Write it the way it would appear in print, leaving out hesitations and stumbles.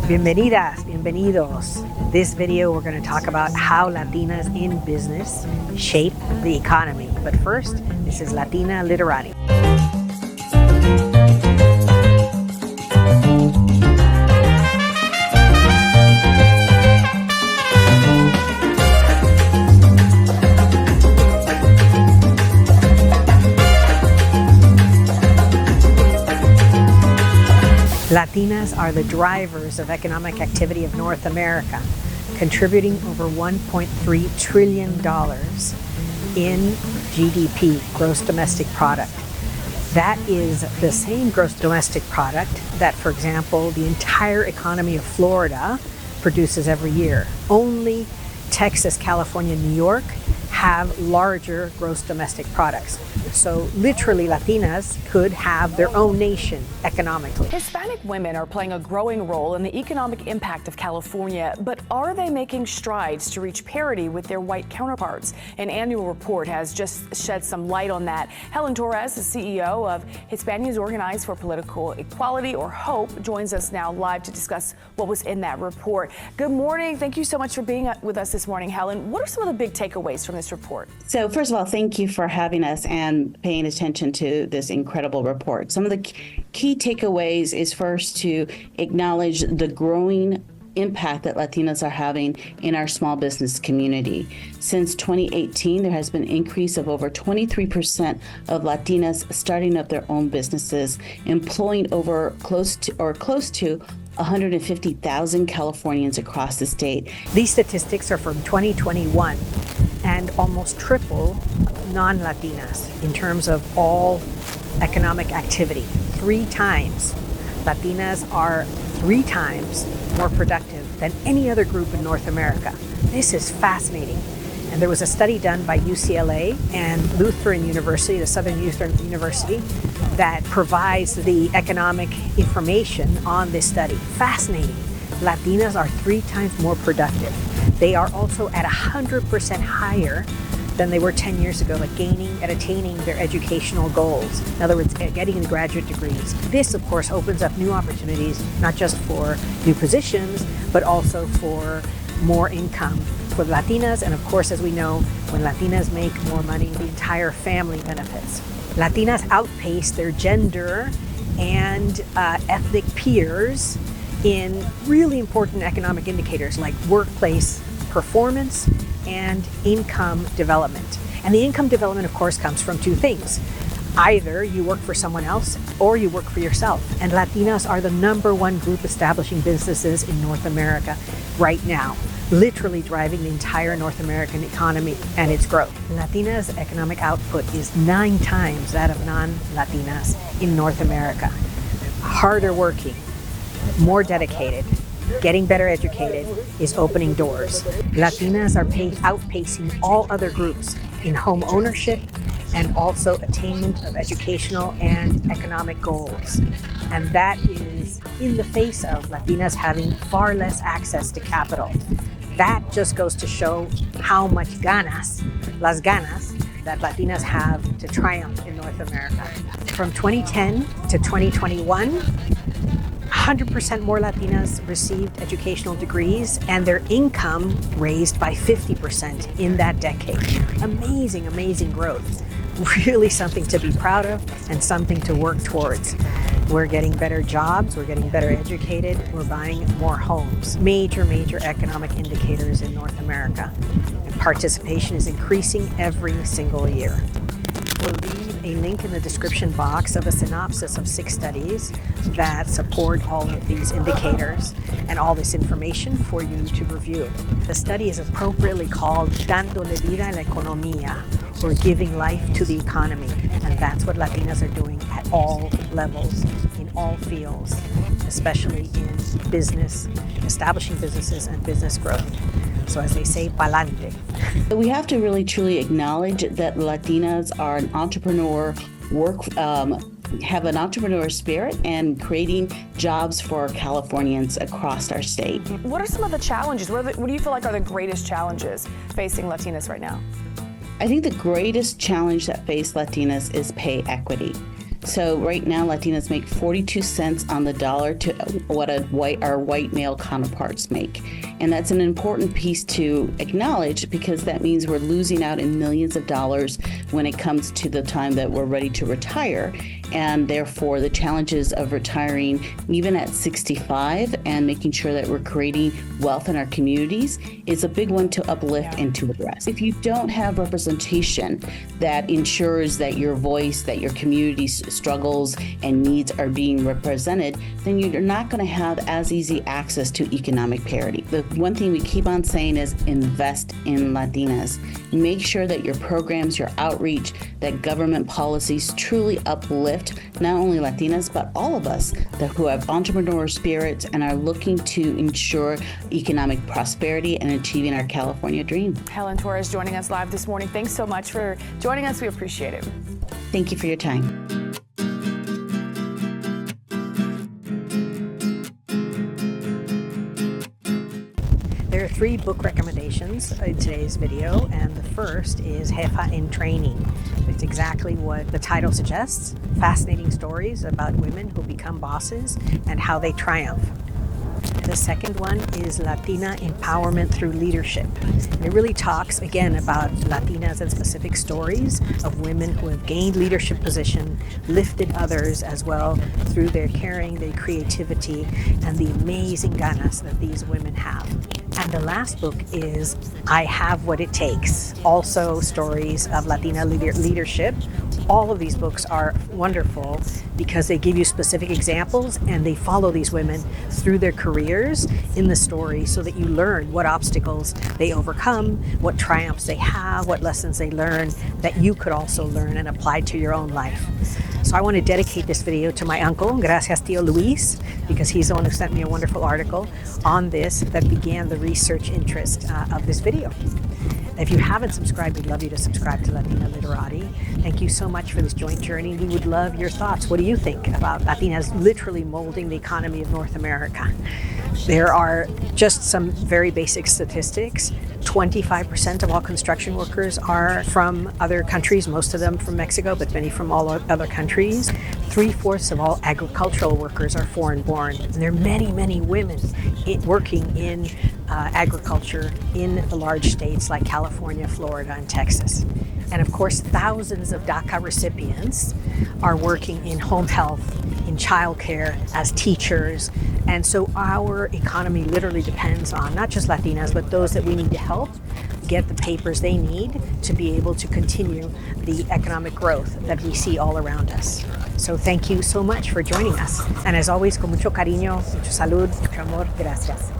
Bienvenidas, bienvenidos. This video we're going to talk about how Latinas in business shape the economy. But first, this is Latina Literati. Latinas are the drivers of economic activity of North America, contributing over $1.3 trillion in GDP, gross domestic product. That is the same gross domestic product that, for example, the entire economy of Florida produces every year. Only Texas, California, New York have larger gross domestic products. So literally Latinas could have their own nation economically. Hispanic women are playing a growing role in the economic impact of California, but are they making strides to reach parity with their white counterparts? An annual report has just shed some light on that. Helen Torres, the CEO of Hispanians Organized for Political Equality, or HOPE, joins us now live to discuss what was in that report. Good morning. Thank you so much for being with us this morning, Helen. What are some of the big takeaways from this report? So first of all, thank you for having us and paying attention to this incredible report. Some of the key takeaways is first to acknowledge the growing impact that Latinas are having in our small business community. Since 2018, there has been an increase of over 23% of Latinas starting up their own businesses, employing close to 150,000 Californians across the state. These statistics are from 2021 and almost triple non-Latinas in terms of all economic activity. 3 times. Latinas are 3 times more productive than any other group in North America. This is fascinating. And there was a study done by UCLA and Lutheran University, the Southern Lutheran University, that provides the economic information on this study. Fascinating. Latinas are 3 times more productive. They are also at 100% higher than they were 10 years ago, like gaining and attaining their educational goals. In other words, getting graduate degrees. This, of course, opens up new opportunities, not just for new positions, but also for more income for Latinas. And of course, as we know, when Latinas make more money, the entire family benefits. Latinas outpace their gender and ethnic peers in really important economic indicators like workplace performance and income development. And the income development, of course, comes from 2 things. Either you work for someone else or you work for yourself. And Latinas are the #1 group establishing businesses in North America right now, literally driving the entire North American economy and its growth. Latinas' economic output is 9 times that of non-Latinas in North America. Harder working, more dedicated, getting better educated is opening doors. Latinas are outpacing all other groups in home ownership and also attainment of educational and economic goals. And that is in the face of Latinas having far less access to capital. That just goes to show how much las ganas, that Latinas have to triumph in North America. From 2010 to 2021, 100% more Latinas received educational degrees and their income raised by 50% in that decade. Amazing, amazing growth. Really something to be proud of and something to work towards. We're getting better jobs, we're getting better educated, we're buying more homes. Major, major economic indicators in North America. And participation is increasing every single year. We'll leave a link in the description box of a synopsis of 6 studies that support all of these indicators and all this information for you to review. The study is appropriately called Dándole vida a la economía, or giving life to the economy. And that's what Latinas are doing at all levels, in all fields, especially in business, establishing businesses and business growth. So as they say, pa'lante. We have to really truly acknowledge that Latinas are an entrepreneur, have an entrepreneur spirit and creating jobs for Californians across our state. What are some of the challenges? What do you feel like are the greatest challenges facing Latinas right now? I think the greatest challenge that faces Latinas is pay equity. So right now, Latinas make 42 cents on the dollar to what our white male counterparts make. And that's an important piece to acknowledge, because that means we're losing out in millions of dollars when it comes to the time that we're ready to retire. And therefore, the challenges of retiring even at 65 and making sure that we're creating wealth in our communities is a big one to uplift and to address. If you don't have representation that ensures that your voice, that your community's struggles and needs are being represented, then you're not going to have as easy access to economic parity. The one thing we keep on saying is invest in Latinas. Make sure that your programs, your outreach, that government policies truly uplift not only Latinas, but all of us who have entrepreneur spirits and are looking to ensure economic prosperity and achieving our California dream. Helen Torres joining us live this morning. Thanks so much for joining us. We appreciate it. Thank you for your time. There are 3 book recommendations in today's video, and the first is Jefa in Training. It's exactly what the title suggests, fascinating stories about women who become bosses and how they triumph. The second one is Latina Empowerment Through Leadership. And it really talks, again, about Latinas and specific stories of women who have gained leadership position, lifted others as well through their caring, their creativity, and the amazing ganas that these women have. And the last book is I Have What It Takes, also stories of Latina leadership. All of these books are wonderful because they give you specific examples and they follow these women through their careers in the story so that you learn what obstacles they overcome, what triumphs they have, what lessons they learn that you could also learn and apply to your own life. So I want to dedicate this video to my uncle, gracias tío Luis, because he's the one who sent me a wonderful article on this that began the research interest of this video. If you haven't subscribed, we'd love you to subscribe to Latina Literati. Thank you so much for this joint journey. We would love your thoughts. What do you think about Latinas literally molding the economy of North America? There are just some very basic statistics. 25% of all construction workers are from other countries, most of them from Mexico, but many from all other countries. 3/4 of all agricultural workers are foreign-born. And there are many, many women working in agriculture in the large states like California, Florida, and Texas. And of course, thousands of DACA recipients are working in home health, in childcare, as teachers. And so our economy literally depends on not just Latinas, but those that we need to help get the papers they need to be able to continue the economic growth that we see all around us. So thank you so much for joining us. And as always, con mucho cariño, mucho salud, mucho amor, gracias.